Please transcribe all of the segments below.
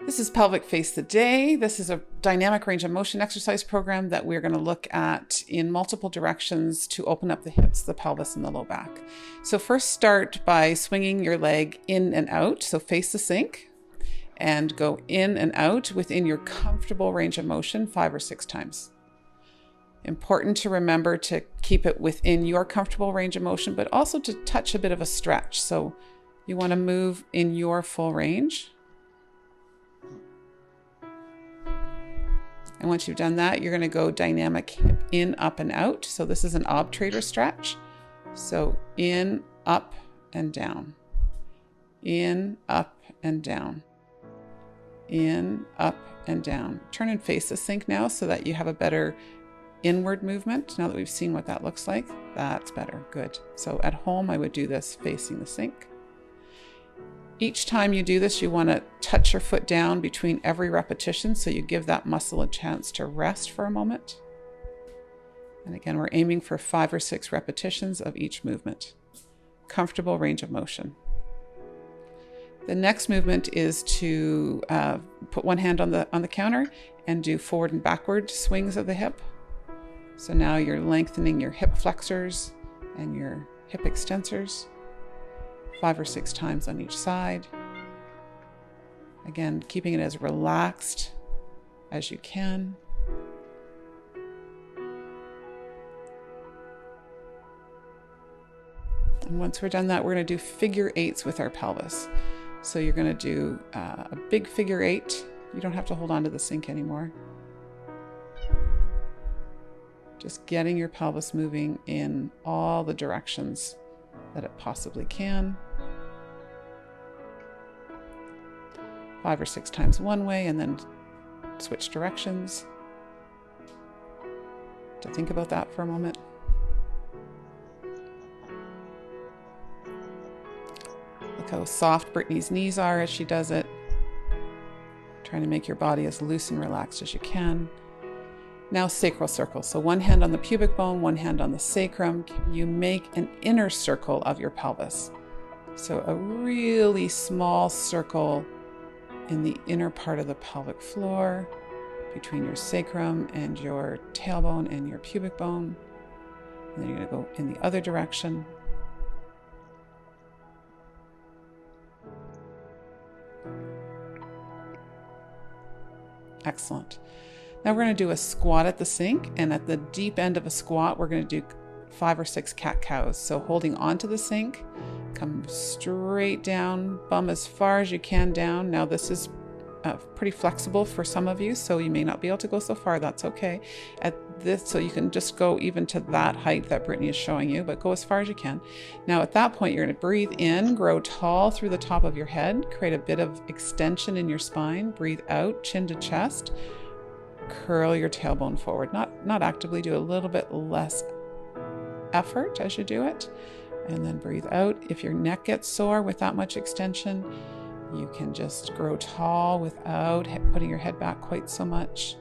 This is Pelvic FACE Today. This is a dynamic range of motion exercise program that we're going to look at in multiple directions to open up the hips, the pelvis, and the low back. So first start by swinging your leg in and out. So face the sink and go in and out within your comfortable range of motion 5 or 6 times. Important to remember to keep it within your comfortable range of motion, but also to touch a bit of a stretch. So you want to move in your full range. And once you've done that, you're going to go dynamic hip in, up, and out. So this is an obturator stretch. So in, up, and down. In, up, and down. In, up, and down. Turn and face the sink now so that you have a better inward movement. Now that we've seen what that looks like, that's better. Good. So at home, I would do this facing the sink. Each time you do this, you want to touch your foot down between every repetition, so you give that muscle a chance to rest for a moment. And again, we're aiming for 5 or 6 repetitions of each movement. Comfortable range of motion. The next movement is to put one hand on the counter and do forward and backward swings of the hip. So now you're lengthening your hip flexors and your hip extensors. 5 or 6 times on each side. Again, keeping it as relaxed as you can. And once we're done that, we're going to do figure 8s with our pelvis. So you're going to do a big figure 8. You don't have to hold on to the sink anymore. Just getting your pelvis moving in all the directions that it possibly can. 5 or 6 times one way and then switch directions. To think about that for a moment. Look how soft Brittany's knees are as she does it. Trying to make your body as loose and relaxed as you can. Now sacral circle. So one hand on the pubic bone, one hand on the sacrum. You make an inner circle of your pelvis. So a really small circle in the inner part of the pelvic floor between your sacrum and your tailbone and your pubic bone. And then you're going to go in the other direction. Excellent. Now we're going to do a squat at the sink, and at the deep end of a squat, we're going to do 5 or 6 cat-cows. So holding onto the sink, come straight down, bum as far as you can down. Now this is pretty flexible for some of you, so you may not be able to go so far. That's okay. At this, so you can just go even to that height that Brittany is showing you, but go as far as you can. Now at that point, you're going to breathe in, grow tall through the top of your head, create a bit of extension in your spine. Breathe out, chin to chest. Curl your tailbone forward. Not actively, do a little bit less effort as you do it. And then breathe out. If your neck gets sore with that much extension, you can just grow tall without putting your head back quite so much.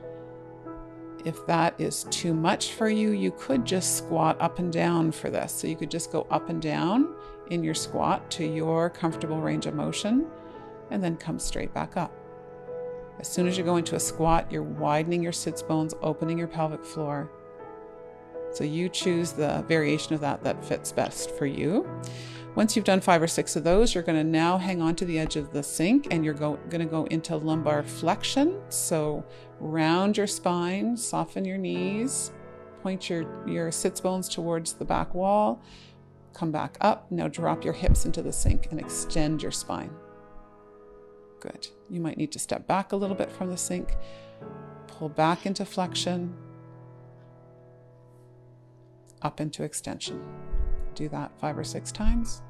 If that is too much for you, you could just squat up and down for this. So you could just go up and down in your squat to your comfortable range of motion and then come straight back up. As soon as you go into a squat, you're widening your sits bones, opening your pelvic floor. So you choose the variation of that fits best for you. Once you've done 5 or 6 of those, you're going to now hang on to the edge of the sink and you're going to go into lumbar flexion. So round your spine, soften your knees, point your sits bones towards the back wall, come back up. Now drop your hips into the sink and extend your spine. Good. You might need to step back a little bit from the sink, pull back into flexion, up into extension. Do that 5 or 6 times.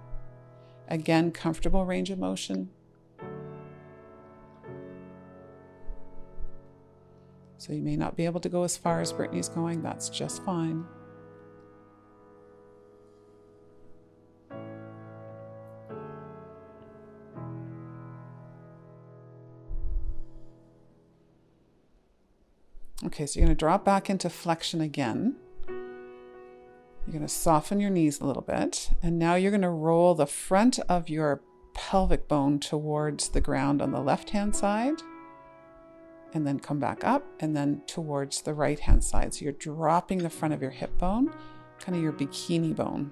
Again, comfortable range of motion. So you may not be able to go as far as Brittany's going. That's just fine. Okay, so you're going to drop back into flexion again. You're going to soften your knees a little bit. And now you're going to roll the front of your pelvic bone towards the ground on the left-hand side. and then come back up and then towards the right hand side. So you're dropping the front of your hip bone, kind of your bikini bone.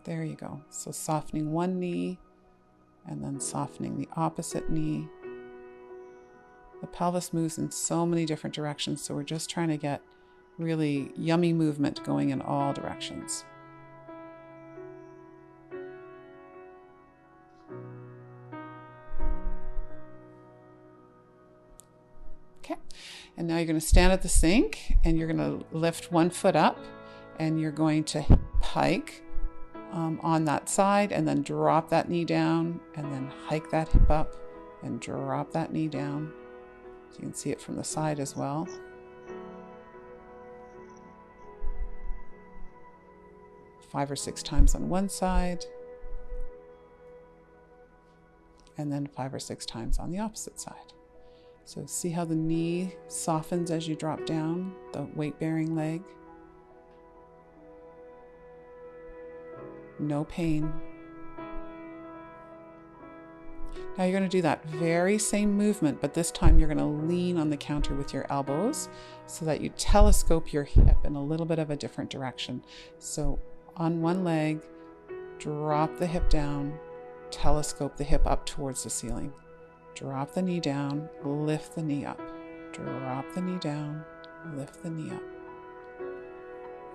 There you go. So softening one knee and then softening the opposite knee. The pelvis moves in so many different directions, so we're just trying to get really yummy movement going in all directions. Okay, and now you're going to stand at the sink and you're going to lift one foot up and you're going to hike on that side and then drop that knee down and then hike that hip up and drop that knee down. So you can see it from the side as well. Five or six times on one side, and then 5 or 6 times on the opposite side. So see how the knee softens as you drop down the weight-bearing leg. No pain. Now you're going to do that very same movement, but this time you're going to lean on the counter with your elbows so that you telescope your hip in a little bit of a different direction. So on one leg, drop the hip down, telescope the hip up towards the ceiling. Drop the knee down, lift the knee up. Drop the knee down, lift the knee up.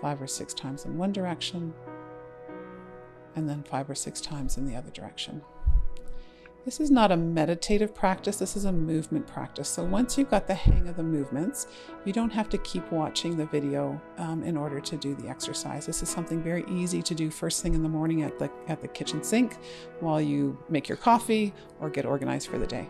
5 or 6 times in one direction, and then 5 or 6 times in the other direction. This is not a meditative practice, this is a movement practice. So once you've got the hang of the movements, you don't have to keep watching the video in order to do the exercise. This is something very easy to do first thing in the morning at the kitchen sink while you make your coffee or get organized for the day.